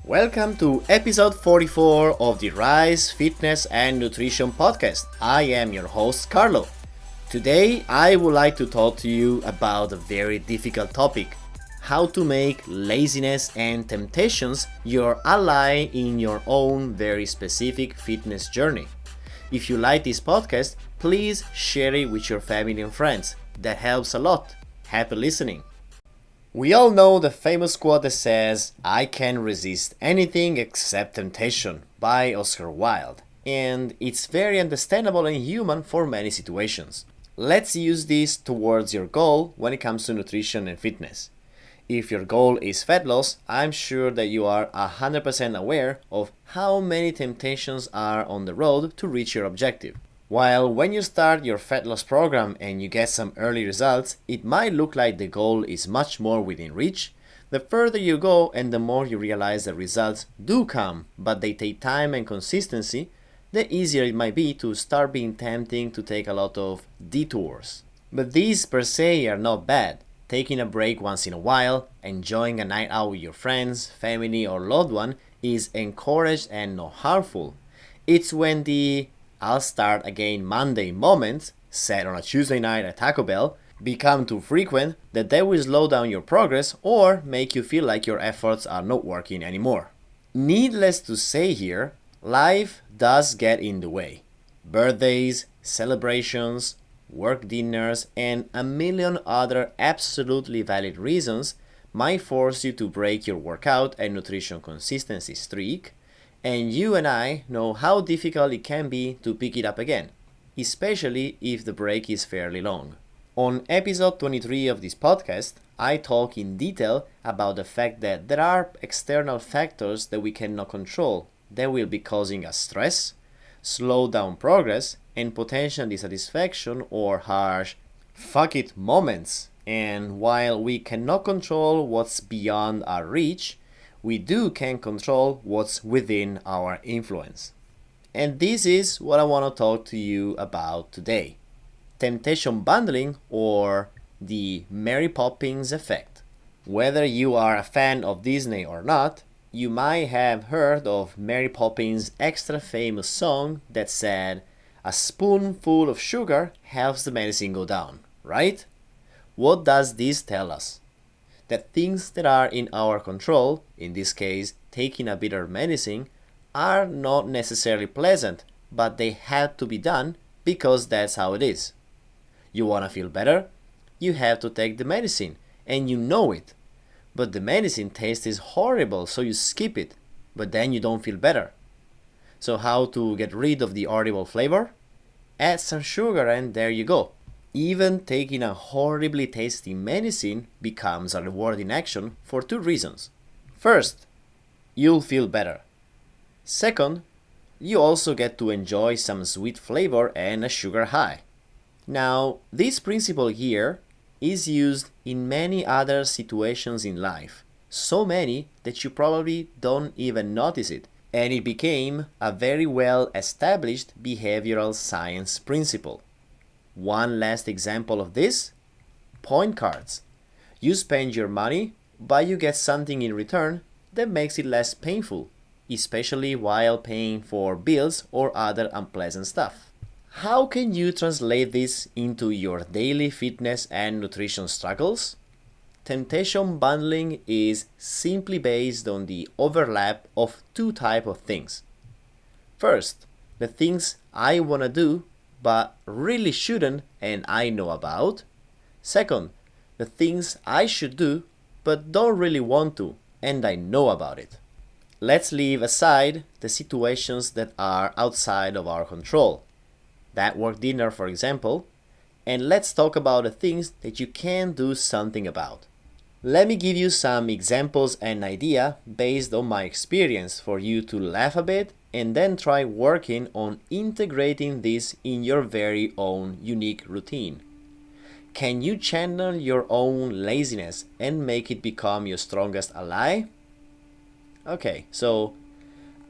Welcome to episode 44 of the Rise Fitness and Nutrition Podcast. I am your host, Carlo. Today, I would like to talk to you about a very difficult topic: how to make laziness and temptations your ally in your own very specific fitness journey. If you like this podcast, please share it with your family and friends. That helps a lot. Happy listening. We all know the famous quote that says, "I can resist anything except temptation" by Oscar Wilde. And it's very understandable and human for many situations. Let's use this towards your goal when it comes to nutrition and fitness. If your goal is fat loss, I'm sure that you are 100% aware of how many temptations are on the road to reach your objective. While when you start your fat loss program and you get some early results, it might look like the goal is much more within reach. The further you go and the more you realize the results do come, but they take time and consistency, the easier it might be to start being tempting to take a lot of detours. But these per se are not bad. Taking a break once in a while, enjoying a night out with your friends, family or loved one is encouraged and not harmful. It's when the "I'll start again Monday" moments, set on a Tuesday night at Taco Bell, become too frequent that they will slow down your progress or make you feel like your efforts are not working anymore. Needless to say here, life does get in the way. Birthdays, celebrations, work dinners, and a million other absolutely valid reasons might force you to break your workout and nutrition consistency streak, and you and I know how difficult it can be to pick it up again, especially if the break is fairly long. On episode 23 of this podcast, I talk in detail about the fact that there are external factors that we cannot control that will be causing us stress, slow down progress, and potential dissatisfaction or harsh "fuck it" moments. And while we cannot control what's beyond our reach, we can control what's within our influence. And this is what I want to talk to you about today: temptation bundling, or the Mary Poppins effect. Whether you are a fan of Disney or not, you might have heard of Mary Poppins' extra famous song that said, "A spoonful of sugar helps the medicine go down," right? What does this tell us? That things that are in our control, in this case taking a bitter medicine, are not necessarily pleasant, but they have to be done because that's how it is. You want to feel better? You have to take the medicine, and you know it. But the medicine taste is horrible, so you skip it, but then you don't feel better. So how to get rid of the horrible flavor? Add some sugar and there you go. Even taking a horribly tasty medicine becomes a rewarding action for two reasons. First, you'll feel better. Second, you also get to enjoy some sweet flavor and a sugar high. Now, this principle here is used in many other situations in life, so many that you probably don't even notice it, and it became a very well established behavioral science principle. One last example of this: point cards. You spend your money, but you get something in return that makes it less painful, especially while paying for bills or other unpleasant stuff. How can you translate this into your daily fitness and nutrition struggles? Temptation bundling is simply based on the overlap of two types of things. First, the things I want to do but really shouldn't and I know about. Second, the things I should do but don't really want to and I know about it. Let's leave aside the situations that are outside of our control, that work dinner for example, and let's talk about the things that you can do something about. Let me give you some examples and idea based on my experience for you to laugh a bit and then try working on integrating this in your very own unique routine. Can you channel your own laziness and make it become your strongest ally? Okay, so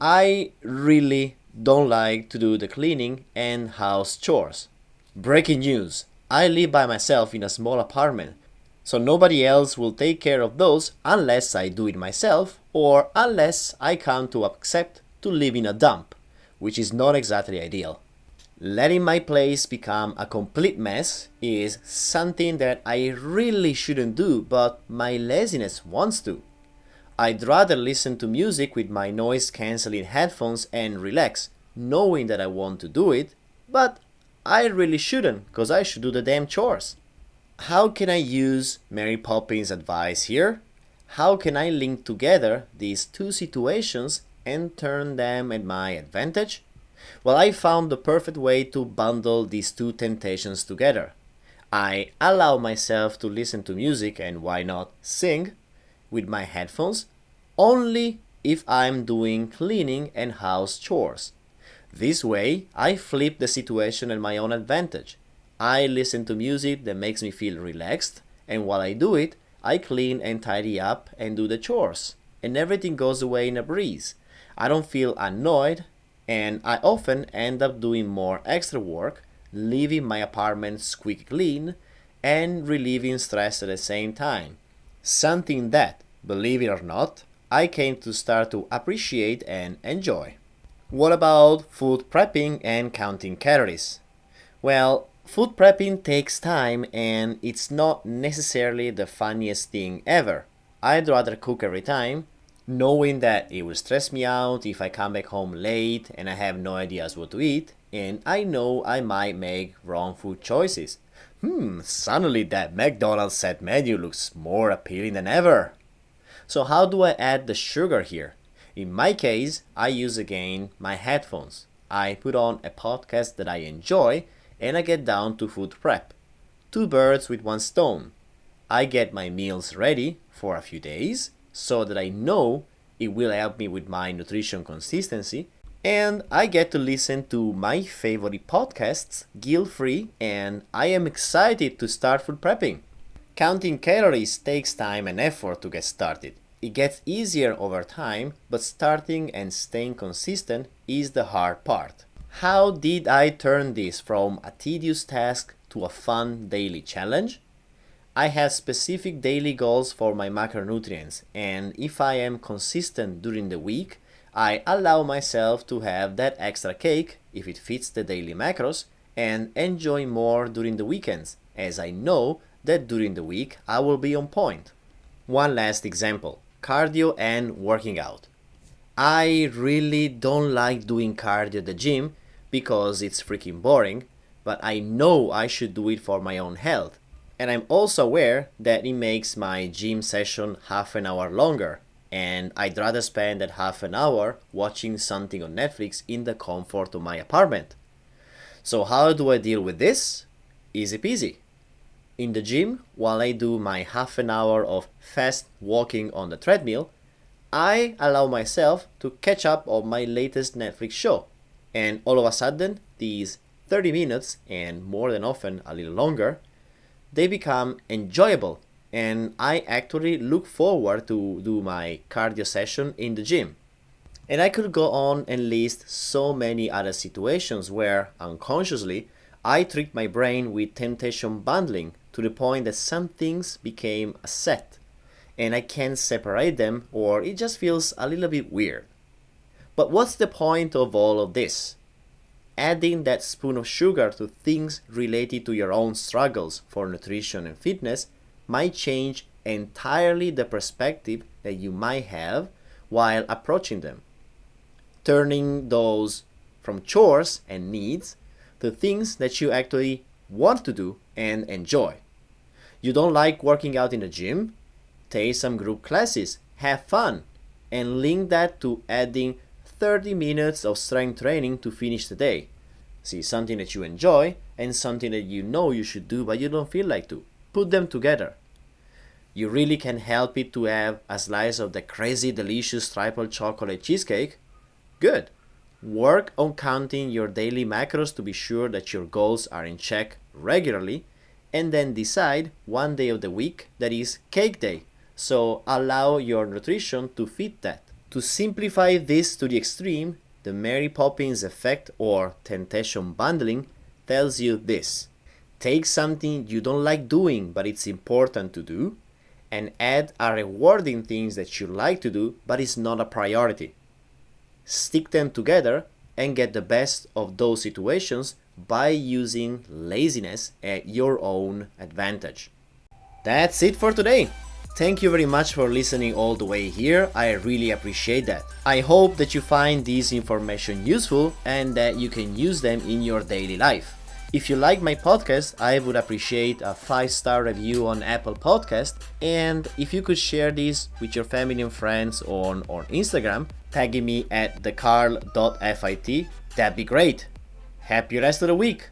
I really don't like to do the cleaning and house chores. Breaking news: I live by myself in a small apartment, so nobody else will take care of those unless I do it myself or unless I come to accept to live in a dump, which is not exactly ideal. Letting my place become a complete mess is something that I really shouldn't do, but my laziness wants to. I'd rather listen to music with my noise cancelling headphones and relax, knowing that I want to do it, but I really shouldn't, because I should do the damn chores. How can I use Mary Poppins' advice here? How can I link together these two situations and turn them at my advantage? Well, I found the perfect way to bundle these two temptations together. I allow myself to listen to music and why not sing with my headphones only if I'm doing cleaning and house chores. This way, I flip the situation at my own advantage. I listen to music that makes me feel relaxed, and while I do it, I clean and tidy up and do the chores, and everything goes away in a breeze. I don't feel annoyed, and I often end up doing more extra work, leaving my apartment squeaky clean, and relieving stress at the same time. Something that, believe it or not, I came to start to appreciate and enjoy. What about food prepping and counting calories? Well, food prepping takes time and it's not necessarily the funniest thing ever. I'd rather cook every time, knowing that it will stress me out if I come back home late and I have no ideas what to eat, and I know I might make wrong food choices. Suddenly that McDonald's set menu looks more appealing than ever. So how do I add the sugar here? In my case, I use again my headphones. I put on a podcast that I enjoy and I get down to food prep. Two birds with one stone. I get my meals ready for a few days so that I know it will help me with my nutrition consistency, and I get to listen to my favorite podcasts guilt-free, and I am excited to start food prepping. Counting calories takes time and effort to get started. It gets easier over time, but starting and staying consistent is the hard part. How did I turn this from a tedious task to a fun daily challenge? I have specific daily goals for my macronutrients, and if I am consistent during the week, I allow myself to have that extra cake if it fits the daily macros and enjoy more during the weekends, as I know that during the week I will be on point. One last example, cardio and working out. I really don't like doing cardio at the gym because it's freaking boring, but I know I should do it for my own health. And I'm also aware that it makes my gym session half an hour longer, and I'd rather spend that half an hour watching something on Netflix in the comfort of my apartment. So how do I deal with this? Easy peasy. In the gym, while I do my half an hour of fast walking on the treadmill, I allow myself to catch up on my latest Netflix show. And all of a sudden, these 30 minutes, and more than often a little longer, they become enjoyable, and I actually look forward to do my cardio session in the gym. And I could go on and list so many other situations where, unconsciously, I tricked my brain with temptation bundling to the point that some things became a set, and I can't separate them, or it just feels a little bit weird. But what's the point of all of this? Adding that spoon of sugar to things related to your own struggles for nutrition and fitness might change entirely the perspective that you might have while approaching them, turning those from chores and needs to things that you actually want to do and enjoy. You don't like working out in the gym? Take some group classes, have fun, and link that to adding 30 minutes of strength training to finish the day. See, something that you enjoy and something that you know you should do but you don't feel like to. Put them together. You really can help it to have a slice of the crazy delicious triple chocolate cheesecake? Good. Work on counting your daily macros to be sure that your goals are in check regularly, and then decide one day of the week that is cake day. So allow your nutrition to fit that. To simplify this to the extreme, the Mary Poppins effect or temptation bundling tells you this. Take something you don't like doing but it's important to do, and add a rewarding things that you like to do but is not a priority. Stick them together and get the best of those situations by using laziness at your own advantage. That's it for today. Thank you very much for listening all the way here. I really appreciate that. I hope that you find this information useful and that you can use them in your daily life. If you like my podcast, I would appreciate a 5-star review on Apple Podcast, and if you could share this with your family and friends on Instagram, tagging me at thecarl.fit, that'd be great. Happy rest of the week!